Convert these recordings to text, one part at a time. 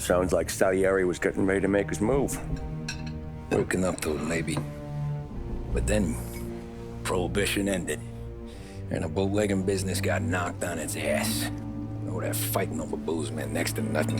Sounds like Salieri was getting ready to make his move. Working up to it, maybe. But then, Prohibition ended, and the bootlegging business got knocked on its ass. Oh, that fighting over booze meant next to nothing.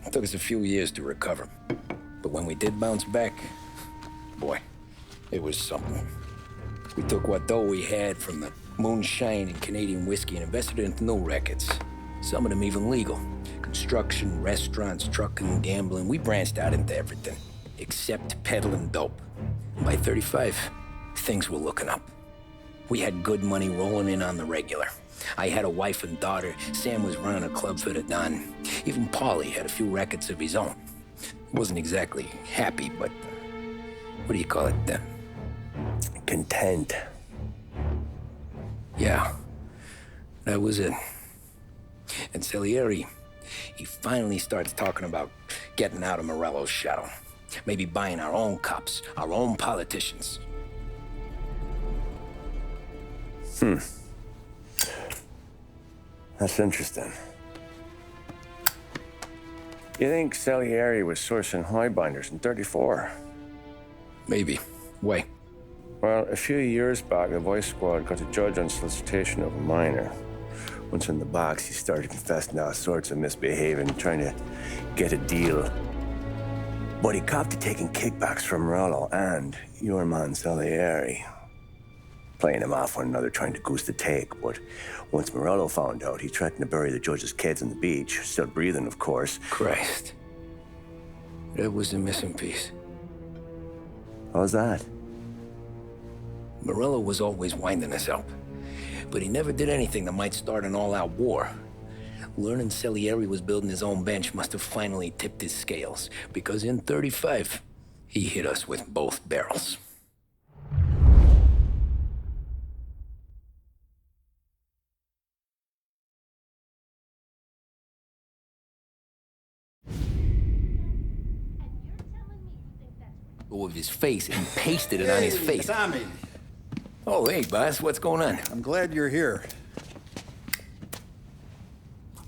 It took us a few years to recover. But when we did bounce back, boy, it was something. We took what dough we had from the moonshine and Canadian whiskey and invested it into new rackets. Some of them even legal. Construction, restaurants, trucking, gambling. We branched out into everything, except peddling dope. And by 35, things were looking up. We had good money rolling in on the regular. I had a wife and daughter. Sam was running a club for the Don. Even Paulie had a few rackets of his own. He wasn't exactly happy, but what do you call it then? Content. Yeah, that was it. And Salieri, he finally starts talking about getting out of Morello's shadow. Maybe buying our own cops, our own politicians. That's interesting. You think Salieri was sourcing highbinders in 34? Maybe. Why? Well, a few years back, the Vice Squad got a judge on solicitation of a minor. Once in the box, he started confessing all sorts of misbehaving, trying to get a deal. But he copped to taking kickbacks from Morello and your man Salieri. Playing him off one another, trying to goose the take. But once Morello found out, he threatened to bury the judge's kids on the beach. Still breathing, of course. Christ. That was the missing piece. How's that? Morello was always winding us up. But he never did anything that might start an all-out war. Learning Salieri was building his own bench must have finally tipped his scales, because in 35, he hit us with both barrels. With his face, and pasted it on his face. Tommy. Oh, hey, boss, what's going on? I'm glad you're here.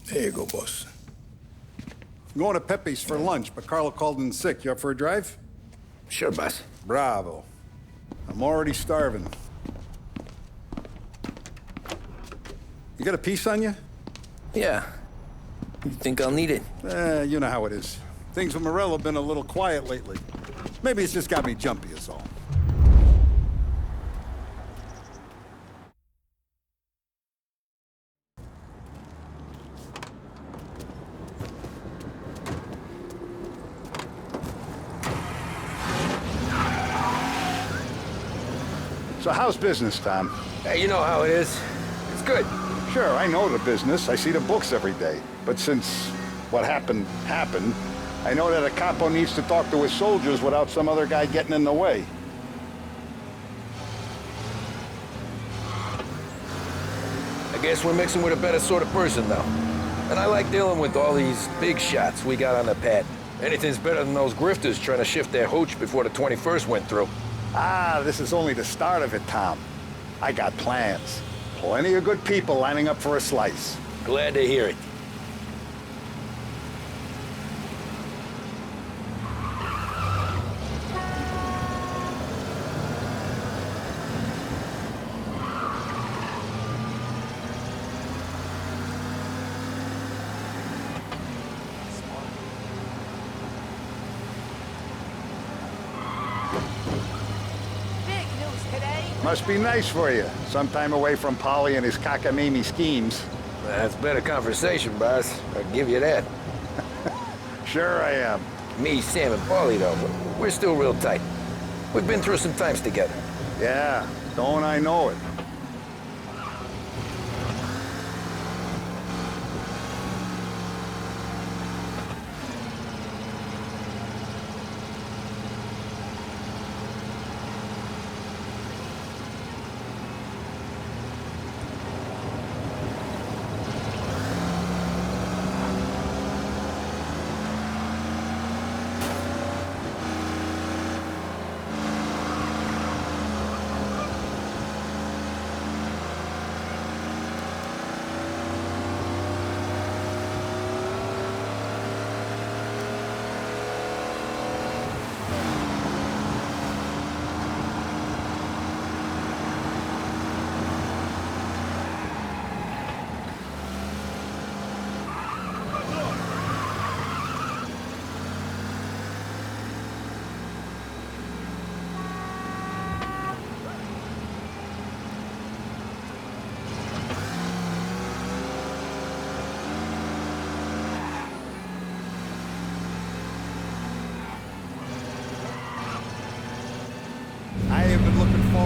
There you go, boss. I'm going to Pepe's for lunch, but Carlo called in sick. You up for a drive? Sure, boss. Bravo. I'm already starving. You got a piece on you? Yeah. You think I'll need it? You know how it is. Things with Morello have been a little quiet lately. Maybe it's just got me jumpy, is all. So how's business, Tom? Hey, you know how it is. It's good. Sure, I know the business. I see the books every day. But since what happened, I know that a capo needs to talk to his soldiers without some other guy getting in the way. I guess we're mixing with a better sort of person now. And I like dealing with all these big shots we got on the pad. Anything's better than those grifters trying to shift their hooch before the 21st went through. Ah, this is only the start of it, Tom. I got plans. Plenty of good people lining up for a slice. Glad to hear it. Must be nice for you. Some time away from Polly and his cockamamie schemes. That's better conversation, boss. I'll give you that. Sure I am. Me, Sam, and Paulie, though, we're still real tight. We've been through some times together. Yeah, don't I know it.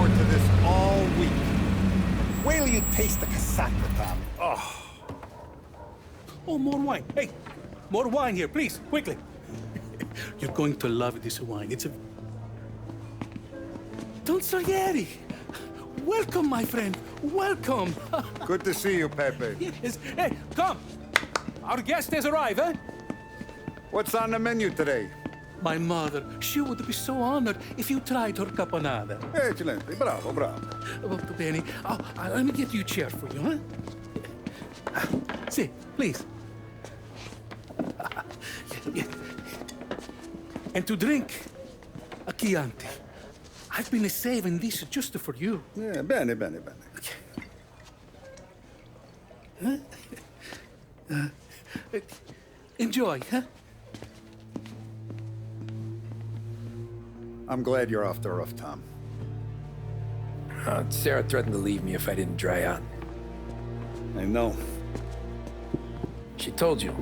forward to this all week. Wait till you taste the casaca, Tommy. Oh, more wine. Hey, more wine here, please, quickly. You're going to love this wine. It's a... Don Salieri! Welcome, my friend. Welcome. Good to see you, Pepe. Yes. Hey, come. Our guest has arrived, eh? What's on the menu today? My mother, she would be so honored if you tried her caponata. Excelente, bravo, bravo. Molto bene. Oh, let me get you a chair for you, huh? See, please. Yeah. And to drink, a Chianti. I've been saving this just for you. Yeah, bene, bene, bene. Huh? Enjoy, huh? I'm glad you're off the roof, Tom. Sarah threatened to leave me if I didn't dry out. I know. She told you.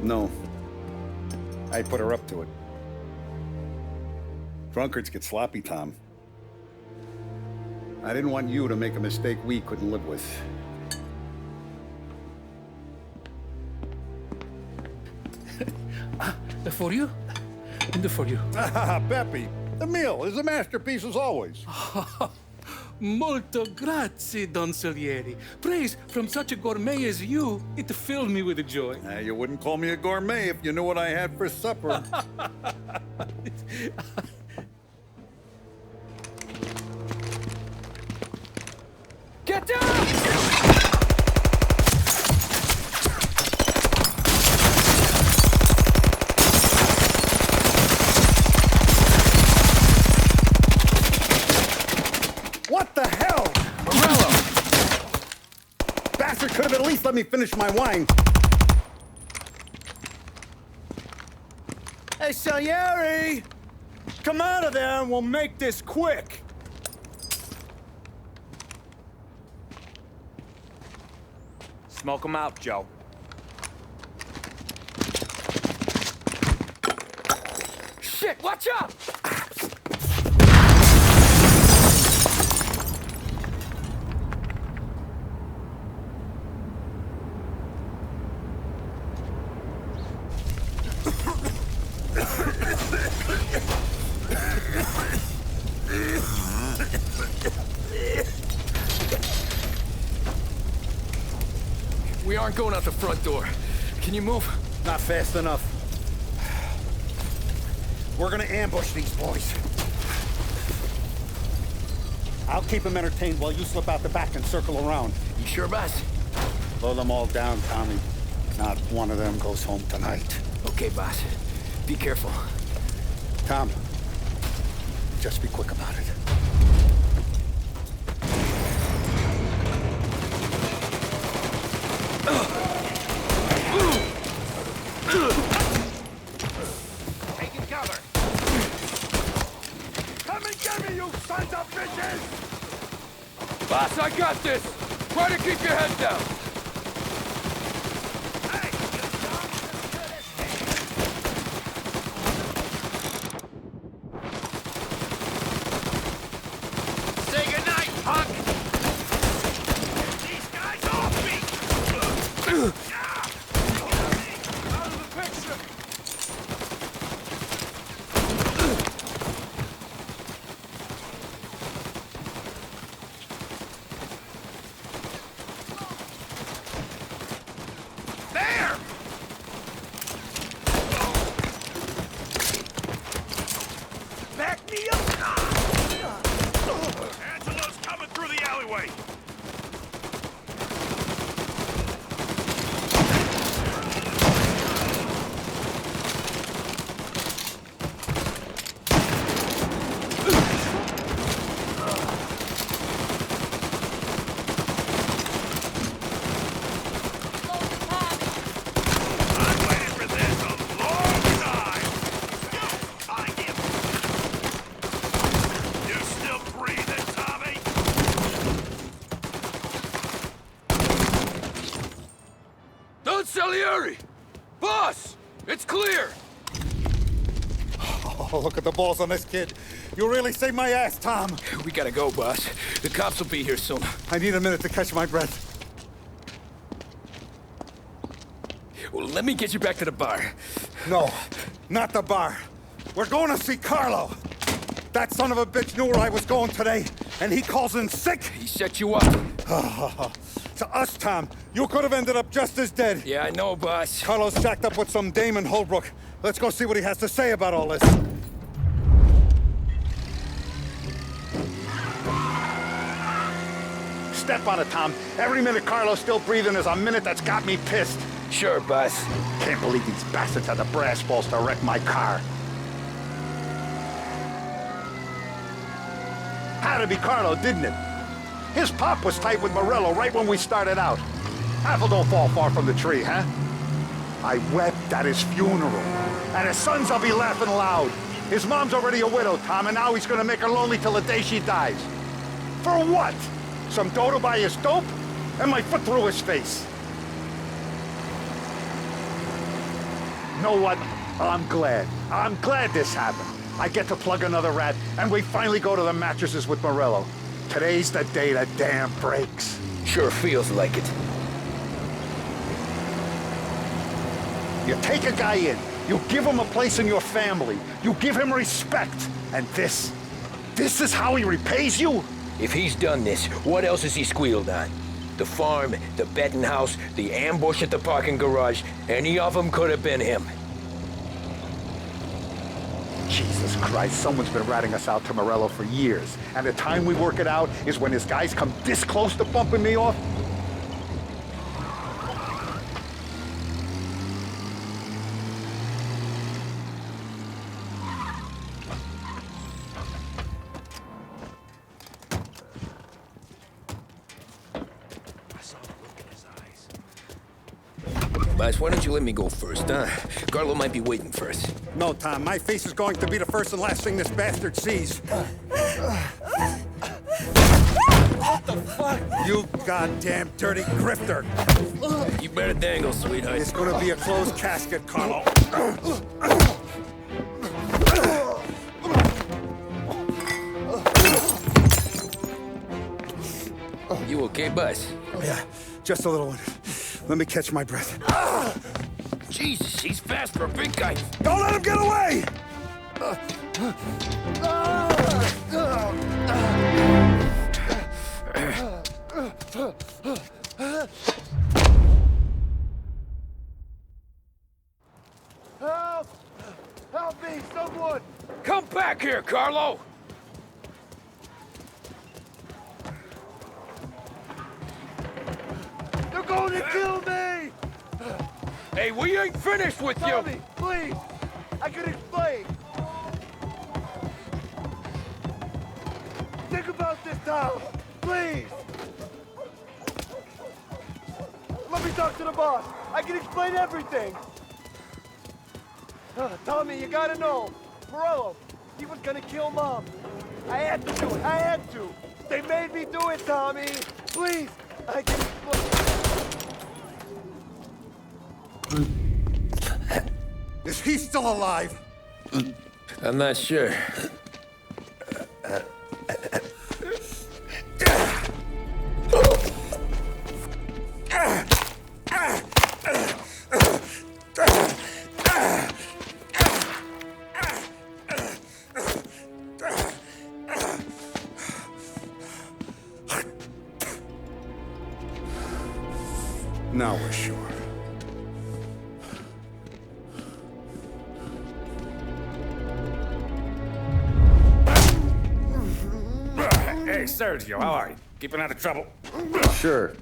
No. I put her up to it. Drunkards get sloppy, Tom. I didn't want you to make a mistake we couldn't live with. For you, and for you. Pepe, the meal is a masterpiece as always. Molto grazie, Don Salieri. Praise from such a gourmet as you, it filled me with joy. You wouldn't call me a gourmet if you knew what I had for supper. Get down! What the hell? Morello! Bastard could have at least let me finish my wine. Hey, Salieri! Come out of there and we'll make this quick. Smoke 'em out, Joe. Shit, watch out! We aren't going out the front door. Can you move? Not fast enough. We're gonna ambush these boys. I'll keep them entertained while you slip out the back and circle around. You sure, boss? Blow them all down, Tommy. Not one of them goes home tonight. Okay, boss. Be careful. Tom, just be quick about it. Taking cover. Come and get me, you sons of bitches! Boss, I got this! Try to keep your head down! Say goodnight, punk! Get these guys off me! Out of the picture! There! Back me up! Angelo's coming through the alleyway! I've waited for this a long time! Find him! You still breathing, Tommy? Don Salieri! Boss! It's clear! Oh, look at the balls on this kid. You really saved my ass, Tom. We gotta go, boss. The cops will be here soon. I need a minute to catch my breath. Well, let me get you back to the bar. No, not the bar. We're going to see Carlo. That son of a bitch knew where I was going today, and he calls in sick. He set you up. To us, Tom, you could have ended up just as dead. Yeah, I know, boss. Carlo's shacked up with some dame in Holbrook. Let's go see what he has to say about all this. Step on it, Tom. Every minute Carlo's still breathing is a minute that's got me pissed. Sure, boss. Can't believe these bastards had the brass balls to wreck my car. Had to be Carlo, didn't it? His pop was tight with Morello right when we started out. Apple don't fall far from the tree, huh? I wept at his funeral. And his sons will be laughing loud. His mom's already a widow, Tom, and now he's gonna make her lonely till the day she dies. For what? Some dodo by his dope? And my foot through his face. Know what? I'm glad. I'm glad this happened. I get to plug another rat, and we finally go to the mattresses with Morello. Today's the day the dam breaks. Sure feels like it. You take a guy in, you give him a place in your family, you give him respect, and this is how he repays you? If he's done this, what else has he squealed on? The farm, the betting house, the ambush at the parking garage, any of them could have been him. Jesus Christ, someone's been ratting us out to Morello for years, and the time we work it out is when his guys come this close to bumping me off? Boss, why don't you let me go first, huh? Carlo might be waiting for us. No, Tom, my face is going to be the first and last thing this bastard sees. What the fuck? You goddamn dirty grifter! You better dangle, sweetheart. It's gonna be a closed casket, Carlo. You okay, boss? Yeah, just a little one. Let me catch my breath. Jesus, he's fast for a big guy. Don't let him get away! Help! Help me, someone! Come back here, Carlo! They're going to kill me! Hey, we ain't finished with you! Tommy, please! I can explain! Think about this, Tom! Please! Let me talk to the boss! I can explain everything! Tommy, you gotta know! Morello, he was gonna kill Mom! I had to do it! I had to! They made me do it, Tommy! Please! I can explain... Is he still alive? I'm not sure. Now we're sure. Hey, Sergio, how are you? Keeping out of trouble? Sure.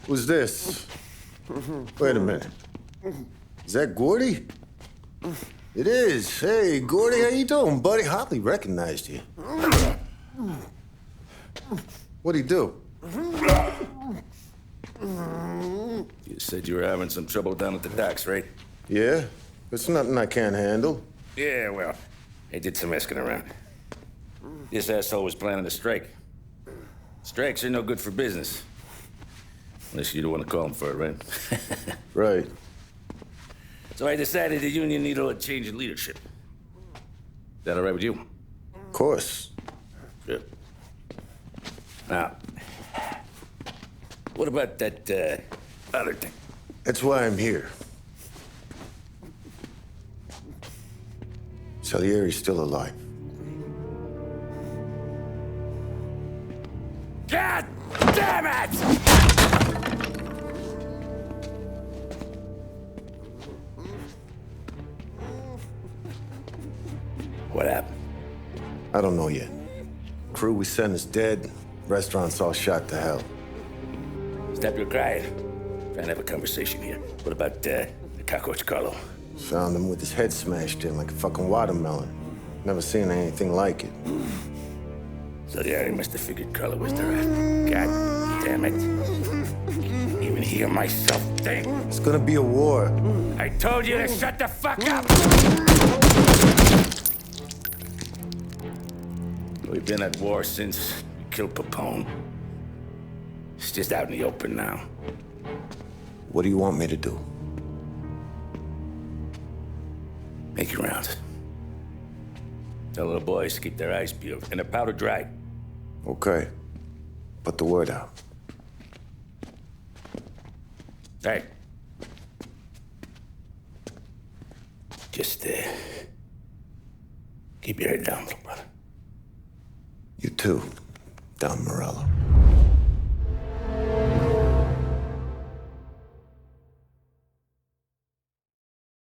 Who's this? Wait a minute. Is that Gordy? It is. Hey, Gordy, how you doing, buddy? Hardly recognized you. What'd he do? You said you were having some trouble down at the docks, right? Yeah? It's nothing I can't handle. Yeah, well, they did some asking around. This asshole was planning a strike. Strikes are no good for business. Unless you don't want to call him for it, right? Right. So I decided the union needed a change in leadership. that all right with you? Of course. Good. Now, what about that, other thing? That's why I'm here. Salieri's still alive. God damn it! What happened? I don't know yet. Crew we sent is dead. Restaurant's all shot to hell. Stop your crying. Trying to have a conversation here. What about, the cockroach Carlo? Found him with his head smashed in like a fucking watermelon. Never seen anything like it. Salieri must have figured Carlo was the rat. God damn it. Even hear myself think. It's gonna be a war. I told you to shut the fuck up! We've been at war since we killed Papone. It's just out in the open now. What do you want me to do? Make your rounds. Tell little boys to keep their eyes peeled and their powder dry. Okay. Put the word out. Hey. Just, keep your head down, little brother. You too, Don Morello.